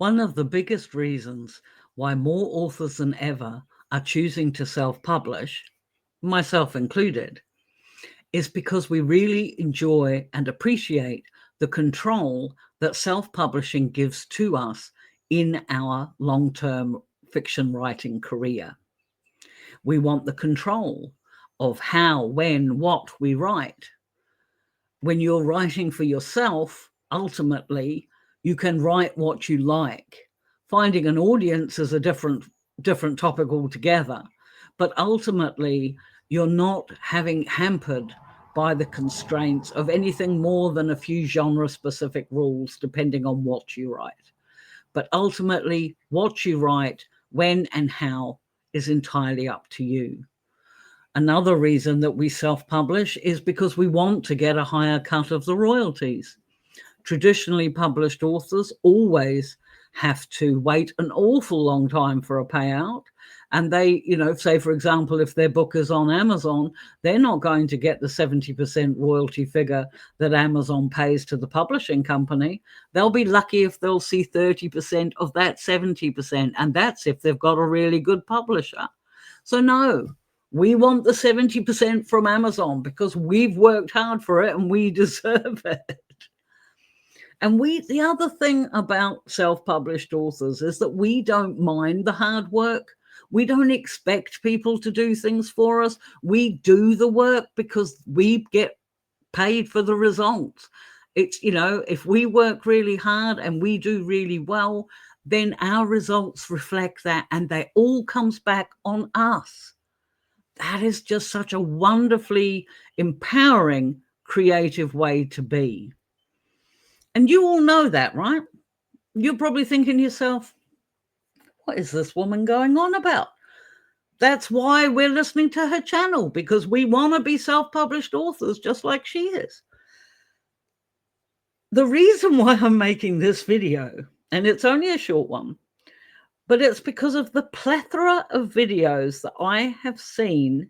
One of the biggest reasons why more authors than ever are choosing to self-publish, myself included, is because we really enjoy and appreciate the control that self-publishing gives to us in our long-term fiction writing career. We want the control of how, when, what we write. When you're writing for yourself, ultimately, you can write what you like. Finding an audience is a different topic altogether. But ultimately, you're not having hampered by the constraints of anything more than a few genre-specific rules, depending on what you write. But ultimately, what you write, when and how, is entirely up to you. Another reason that we self-publish is because we want to get a higher cut of the royalties. Traditionally published authors always have to wait an awful long time for a payout. And they, say, for example, if their book is on Amazon, they're not going to get the 70% royalty figure that Amazon pays to the publishing company. They'll be lucky if they'll see 30% of that 70%. And that's if they've got a really good publisher. So no, we want the 70% from Amazon because we've worked hard for it and we deserve it. And the other thing about self-published authors is that we don't mind the hard work. We don't expect people to do things for us. We do the work because we get paid for the results. It's, if we work really hard and we do really well, then our results reflect that and they all comes back on us. That is just such a wonderfully empowering, creative way to be. And you all know that, right? You're probably thinking to yourself, what is this woman going on about? That's why we're listening to her channel, because we want to be self-published authors just like she is. The reason why I'm making this video, and it's only a short one, but it's because of the plethora of videos that I have seen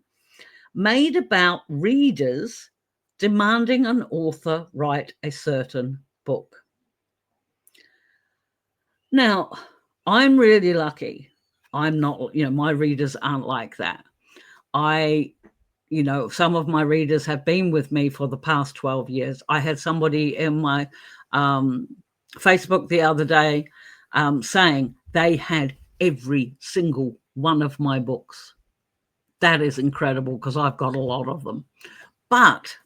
made about readers demanding an author write a certain book. Now, I'm really lucky. I'm not, my readers aren't like that. Some of my readers have been with me for the past 12 years. I had somebody in my Facebook the other day saying they had every single one of my books. That is incredible because I've got a lot of them. But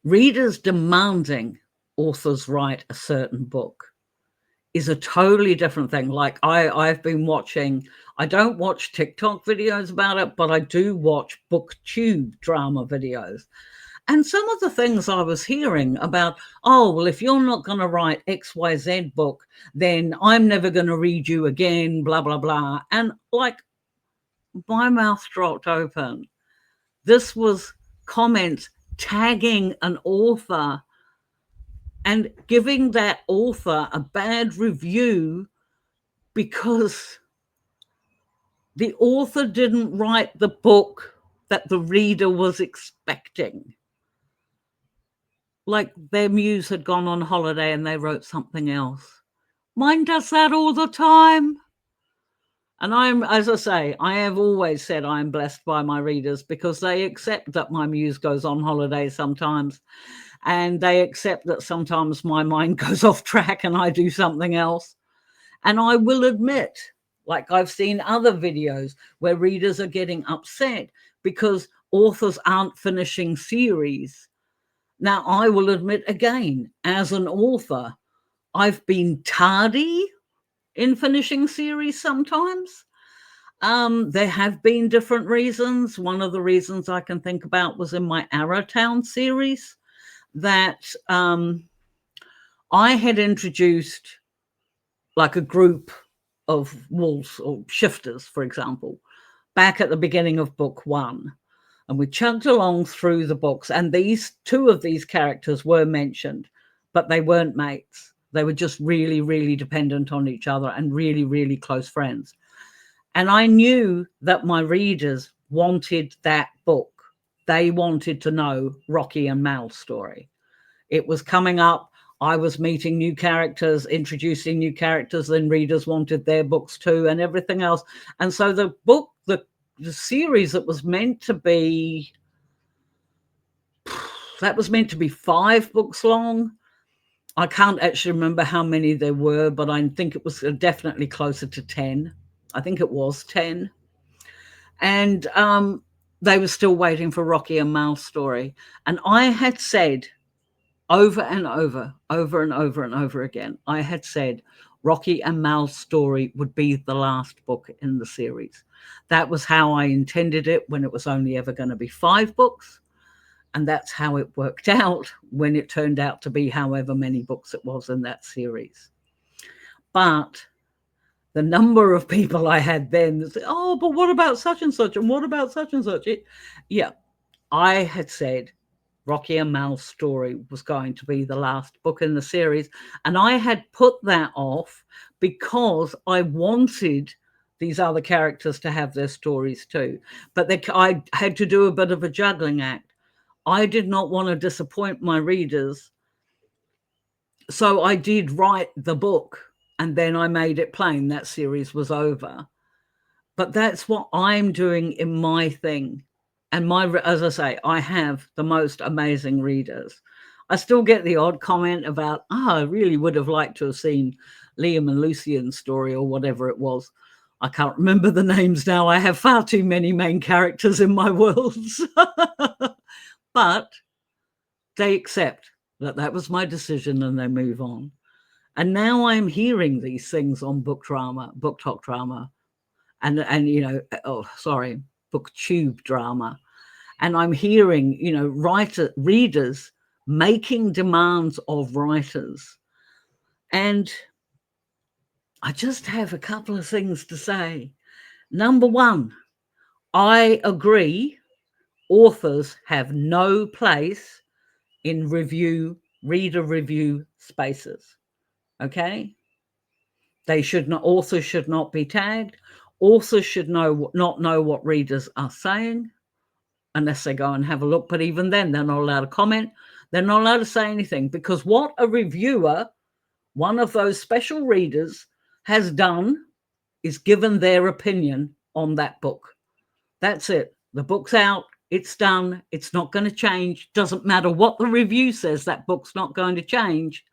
readers demanding authors write a certain book is a totally different thing. Like I've been watching, I don't watch TikTok videos about it, but I do watch BookTube drama videos. And some of the things I was hearing about, oh, well, if you're not going to write XYZ book, then I'm never going to read you again, blah, blah, blah. And like my mouth dropped open. This was comments tagging an author and giving that author a bad review because the author didn't write the book that the reader was expecting. Like their muse had gone on holiday and they wrote something else. Mine does that all the time. And as I say, I have always said I'm blessed by my readers because they accept that my muse goes on holiday sometimes. And they accept that sometimes my mind goes off track and I do something else. And I will admit, like I've seen other videos where readers are getting upset because authors aren't finishing series. Now, I will admit again, as an author, I've been tardy in finishing series sometimes. There have been different reasons. One of the reasons I can think about was in my Arrowtown series that I had introduced like a group of wolves or shifters, for example, back at the beginning of book 1. And we chugged along through the books, and two of these characters were mentioned, but they weren't mates. They were just really, really dependent on each other and really, really close friends. And I knew that my readers wanted that book. They wanted to know Rocky and Mal's story. It was coming up. I was meeting new characters, introducing new characters, then readers wanted their books too, and everything else. And so the series that was meant to be, that was meant to be 5 books long. I can't actually remember how many there were, but I think it was definitely closer to 10. I think it was 10. And they were still waiting for Rocky and Mal's story. And I had said over and over and over again, I had said Rocky and Mal's story would be the last book in the series. That was how I intended it when it was only ever going to be 5 books. And that's how it worked out when it turned out to be however many books it was in that series. But the number of people I had then that said, oh, but what about such and such? And what about such and such? I had said Rocky and Mal's story was going to be the last book in the series. And I had put that off because I wanted these other characters to have their stories too. But I had to do a bit of a juggling act. I did not want to disappoint my readers. So I did write the book and then I made it plain that series was over. But that's what I'm doing in my thing. And as I say, I have the most amazing readers. I still get the odd comment about, I really would have liked to have seen Liam and Lucian's story or whatever it was. I can't remember the names now. I have far too many main characters in my worlds. But they accept that that was my decision and they move on. And now I'm hearing these things on Book Talk Drama, and BookTube Drama. And I'm hearing, readers making demands of writers. And I just have a couple of things to say. Number one, I agree authors have no place in reader review spaces. Okay? Authors should not be tagged. Authors should not know what readers are saying unless they go and have a look. But even then, they're not allowed to comment. They're not allowed to say anything, because what a reviewer, one of those special readers, has done is given their opinion on that book. That's it. The book's out. It's done. It's not going to change. Doesn't matter what the review says, that book's not going to change.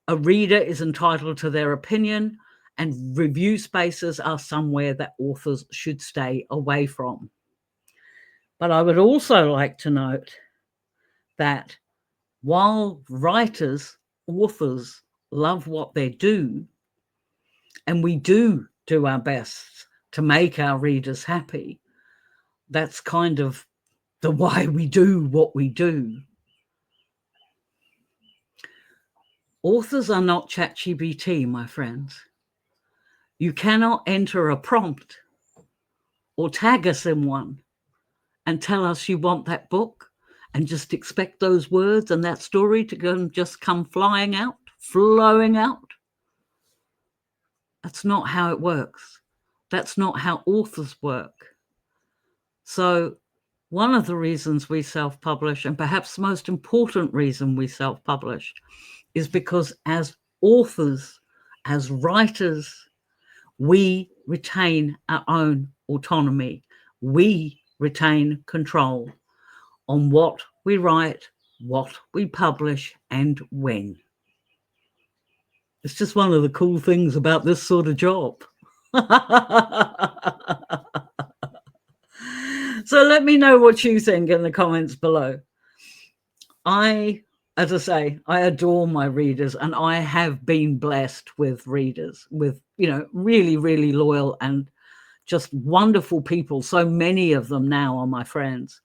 A reader is entitled to their opinion, and review spaces are somewhere that authors should stay away from. But I would also like to note that while authors love what they do, and we do our best to make our readers happy, that's kind of the why we do what we do. Authors are not ChatGPT, my friends. You cannot enter a prompt or tag us in one and tell us you want that book and just expect those words and that story to just come flowing out. That's not how it works. That's not how authors work. So one of the reasons we self-publish, and perhaps the most important reason we self-publish, is because as authors, as writers, we retain our own autonomy. We retain control on what we write, what we publish, and when. It's just one of the cool things about this sort of job. So let me know what you think in the comments below. As I say, I adore my readers, and I have been blessed with readers, with, really, really loyal and just wonderful people. So many of them now are my friends.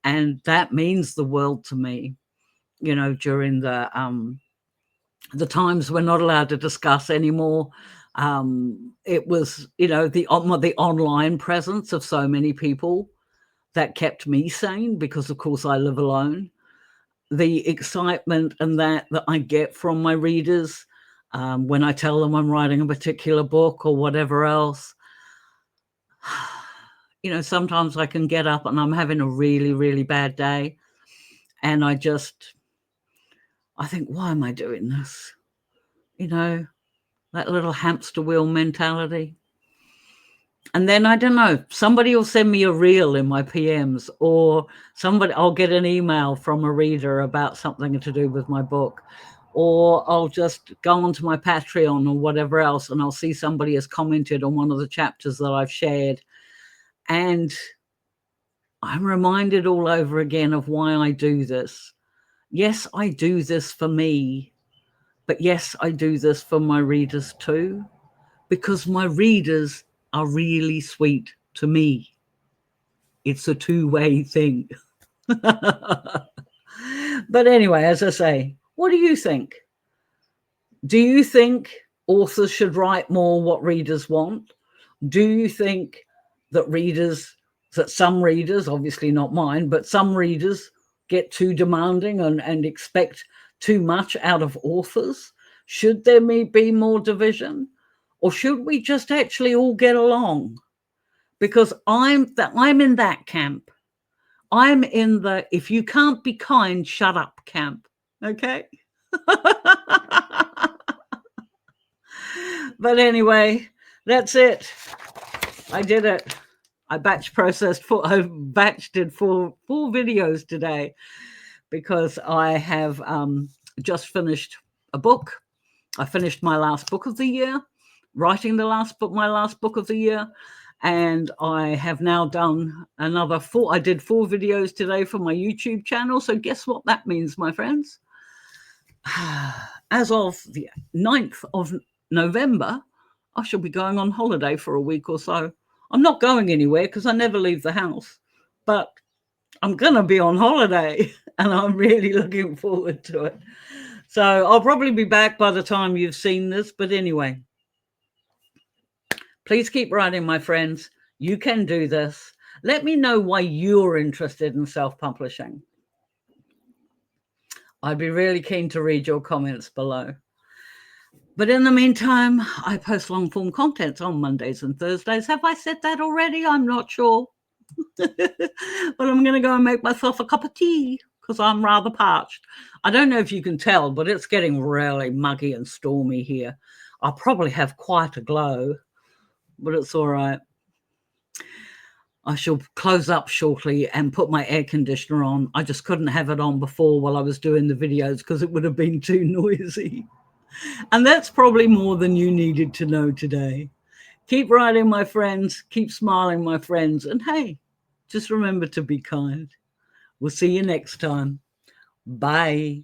And that means the world to me, during the times we're not allowed to discuss anymore. It was, the online presence of so many people that kept me sane, because of course I live alone. The excitement and that I get from my readers when I tell them I'm writing a particular book or whatever else. Sometimes I can get up and I'm having a really, really bad day, and I I think, why am I doing this? You know, that little hamster wheel mentality. And then, I don't know, somebody will send me a reel in my PMs, or I'll get an email from a reader about something to do with my book, or I'll just go onto my Patreon or whatever else, and I'll see somebody has commented on one of the chapters that I've shared. And I'm reminded all over again of why I do this. Yes, I do this for me, but yes, I do this for my readers too, because my readers are really sweet to me. It's a two-way thing. But anyway, as I say, what do you think? Do you think authors should write more what readers want? Do you think that some readers, obviously not mine, but some readers get too demanding and expect too much out of authors? Should there be more division? Or should we just actually all get along? Because I'm in that camp. I'm in the if you can't be kind, shut up camp. Okay? But anyway, that's it. I did it. I batched did four videos today, because I have just finished a book. I finished my last book of the year, writing my last book of the year. And I have now done another I did 4 videos today for my YouTube channel. So guess what that means, my friends? As of the 9th of November, I shall be going on holiday for a week or so. I'm not going anywhere because I never leave the house, but I'm going to be on holiday and I'm really looking forward to it. So I'll probably be back by the time you've seen this. But anyway, please keep writing, my friends. You can do this. Let me know why you're interested in self-publishing. I'd be really keen to read your comments below. But in the meantime, I post long-form content on Mondays and Thursdays. Have I said that already? I'm not sure. But I'm going to go and make myself a cup of tea because I'm rather parched. I don't know if you can tell, but it's getting really muggy and stormy here. I'll probably have quite a glow, but it's all right. I shall close up shortly and put my air conditioner on. I just couldn't have it on before while I was doing the videos because it would have been too noisy. And that's probably more than you needed to know today. Keep writing, my friends. Keep smiling, my friends. And hey, just remember to be kind. We'll see you next time. Bye.